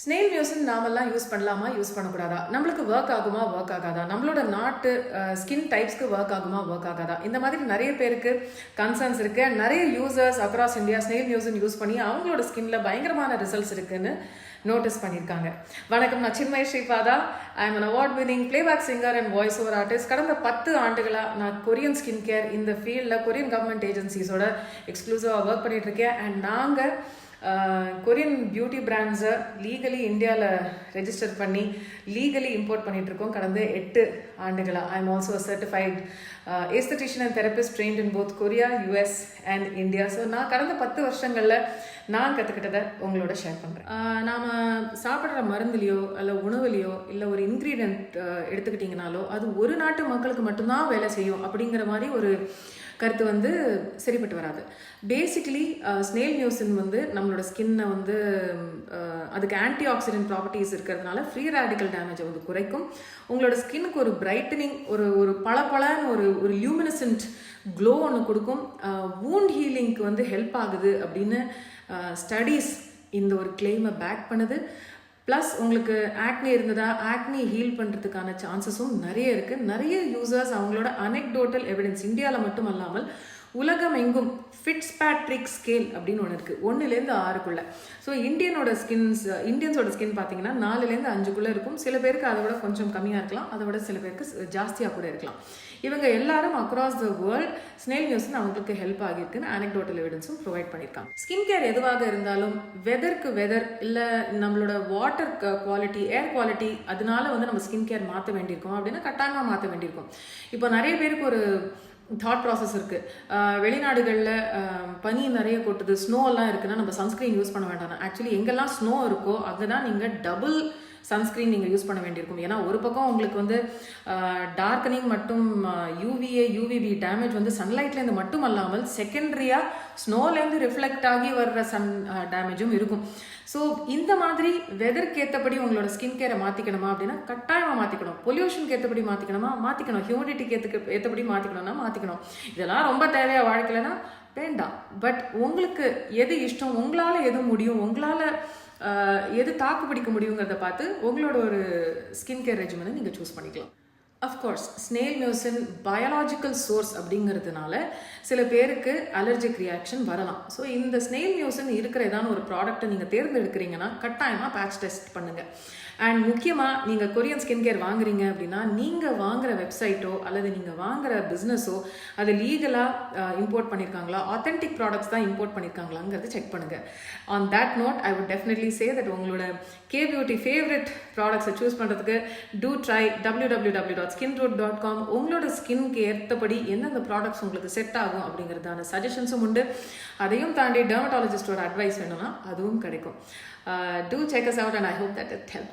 Snail Mucin நாமெல்லாம் use பண்ணலாமா use பண்ணக்கூடாதா, நம்மளுக்கு ஒர்க் ஆகுமா ஒர்க் ஆகாதா, நம்மளோட நாட்டு ஸ்கின் டைப்ஸ்க்கு ஒர்க் ஆகுமா ஒர்க் ஆகாதா, இந்த மாதிரி நிறைய பேருக்கு கன்சர்ன்ஸ் இருக்கு. நிறைய users across India Snail Mucin use பண்ணி அவங்களோட ஸ்கின்ல பயங்கரமான ரிசல்ட்ஸ் இருக்குன்னு நோட்டீஸ் பண்ணியிருக்காங்க. வணக்கம், நான் Chinmayi Sripada. I am an award winning playback singer and voice over artist. கடந்த 10 ஆண்டுகளாக நான் கொரியன் ஸ்கின் கேர் இந்த ஃபீல்டில் கொரியன் கவர்மெண்ட் ஏஜென்சிஸோட எக்ஸ்க்ளூசிவாக ஒர்க் பண்ணிட்டு இருக்கேன். அண்ட் நாங்கள் கொரியன் பியூட்டி பிராண்ட்ஸை லீகலி இந்தியாவில் ரெஜிஸ்டர் பண்ணி லீகலி இம்போர்ட் பண்ணிகிட்ருக்கோம் கடந்த 8 ஆண்டுகளாக. I am also certified aesthetician and therapist trained in both Korea, US and India. So நான் கடந்த 10 வருஷங்களில் நான் கற்றுக்கிட்டதை உங்களோட ஷேர் பண்ணுறேன். நாம் சாப்பிட்ற மருந்துலையோ இல்லை உணவுலையோ இல்லை ஒரு இன்க்ரீடியன்ட் எடுத்துக்கிட்டிங்கனாலோ அது ஒரு நாட்டு மக்களுக்கு மட்டும்தான் வேலை செய்யும் அப்படிங்கிற மாதிரி ஒரு கருத்து வந்து சரிப்பட்டு வராது. பேசிக்கலி ஸ்னேல் மியூசின் வந்து நம்மளோட ஸ்கின்னை வந்து அதுக்கு ஆன்டி ஆக்சிடென்ட் ப்ராப்பர்ட்டிஸ் இருக்கிறதுனால ஃப்ரீ ரேடிக்கல் டேமேஜை வந்து குறைக்கும். உங்களோட ஸ்கின்னுக்கு ஒரு பிரைட்டனிங், ஒரு பளபளன்னு ஒரு லியூமினசன்ட் க்ளோ ஒன்று கொடுக்கும். வூண்ட் ஹீலிங்க்கு வந்து ஹெல்ப் ஆகுது அப்படின்னு ஸ்டடீஸ் இந்த ஒரு கிளைமை பேக் பண்ணுது. ப்ளஸ் உங்களுக்கு ஆக்னி இருந்ததா, ஆக்னி ஹீல் பண்ணுறதுக்கான சான்சஸும் நிறைய இருக்குது. நிறைய யூசர்ஸ் அவங்களோட அனெக்டோட்டல் எவிடன்ஸ் இந்தியாவில் மட்டும் அல்லாமல் உலகம் எங்கும் ஃபிட்ஸ்பேட்ரிக் ஸ்கேல் அப்படின்னு ஒன்று இருக்குது, 1லேருந்து 6க்குள்ளே. ஸோ இந்தியன்ஸோட ஸ்கின் பார்த்தீங்கன்னா 4லேருந்து 5க்குள்ளே இருக்கும். சில பேருக்கு அதை விட கொஞ்சம் கம்மியாக இருக்கலாம், அதை விட சில பேருக்கு ஜாஸ்தியாக கூட இருக்கலாம். இவங்க எல்லாரும் across the world snail mucin அவங்களுக்கு ஹெல்ப் ஆகியிருக்குன்னு அனெக்டோட்டல் எவிடன்ஸும் ப்ரொவைட் பண்ணியிருக்காங்க. ஸ்கின் கேர் எதுவாக இருந்தாலும் வெதர் இல்லை நம்மளோட வாட்டர் குவாலிட்டி, ஏர் குவாலிட்டி, அதனால வந்து நம்ம ஸ்கின் கேர் மாற்ற வேண்டியிருக்கோம் அப்படின்னா கட்டாயமாக மாற்ற வேண்டியிருக்கும். இப்போ நிறைய பேருக்கு ஒரு தாட் ப்ராசஸ் இருக்குது. வெளிநாடுகளில் பனி நிறைய கொட்டுது, ஸ்னோலாம் இருக்குன்னா நம்ம சன்ஸ்க்ரீன் யூஸ் பண்ண வேண்டாம். ஆக்சுவலி எங்கெல்லாம் ஸ்னோ இருக்கோ அங்கே தான் நீங்கள் டபுள் சன்ஸ்க்ரீன் நீங்கள் யூஸ் பண்ண வேண்டியிருக்கும். ஏன்னா ஒரு பக்கம் உங்களுக்கு வந்து டார்க்கனிங் மற்றும் யூவிபி டேமேஜ் வந்து சன்லைட்லேருந்து மட்டும் அல்லாமல் செகண்டரியாக ஸ்னோலேருந்து ரிஃப்ளெக்ட் ஆகி வர்ற சன் டேமேஜும் இருக்கும். ஸோ இந்த மாதிரி வெதருக்கு ஏற்றபடி உங்களோட ஸ்கின் கேரை மாற்றிக்கணுமா அப்படின்னா கட்டாயமாக மாற்றிக்கணும். பொல்யூஷனுக்கு ஏற்றபடி மாற்றிக்கணும். ஹியூமிடிட்டிக்கு ஏற்றபடி மாற்றிக்கணும்னா மாற்றிக்கணும். இதெல்லாம் ரொம்ப தேவையாக வாழ்க்கையிலனா வேண்டாம். பட் உங்களுக்கு எது இஷ்டம், உங்களால் எது முடியும், உங்களால் எது தாக்கு பிடிக்க முடியுங்கிறத பார்த்து உங்களோட ஒரு ஸ்கின் கேர் ரெஜிமெனை நீங்கள் சூஸ் பண்ணிக்கலாம். Of course snail mucin biological source அப்படிங்கிறதுனால சில பேருக்கு அலர்ஜிக் ரியாக்ஷன் வரலாம். ஸோ இந்த ஸ்னேல் மியூசின் இருக்கிற ஏதாவது ஒரு ப்ராடக்ட்டை நீங்கள் தேர்ந்தெடுக்கிறீங்கன்னா கட்டாயமாக பேட்ச் டெஸ்ட் பண்ணுங்கள். அண்ட் முக்கியமாக நீங்கள் கொரியன் ஸ்கின் கேர் வாங்குறீங்க அப்படின்னா நீங்கள் வாங்குகிற வெப்சைட்டோ அல்லது நீங்கள் வாங்குகிற பிஸ்னஸோ அது லீகலாக இம்போர்ட் பண்ணியிருக்காங்களா, ஆத்தென்டிக் ப்ராடக்ட்ஸ் தான் இம்போர்ட் பண்ணியிருக்காங்களாங்கிறது செக் பண்ணுங்கள். On that note I would definitely say that உங்களோட K-beauty ஃபேவரட் ப்ராடக்ட்ஸை சூஸ் பண்ணுறதுக்கு டூ ட்ரை www.skinroot.com. உங்களோட ஸ்கின்க்கு ஏற்றபடி எந்தெந்த ப்ராடக்ட்ஸ் உங்களுக்கு செட் ஆகும் அப்படிங்கிறதான சஜஷன்ஸும் உண்டு. அதையும் தாண்டி டெர்மட்டாலஜிஸ்டோட அட்வைஸ் வேணும்னா அதுவும் கிடைக்கும். Do check us out and I hope that it helped.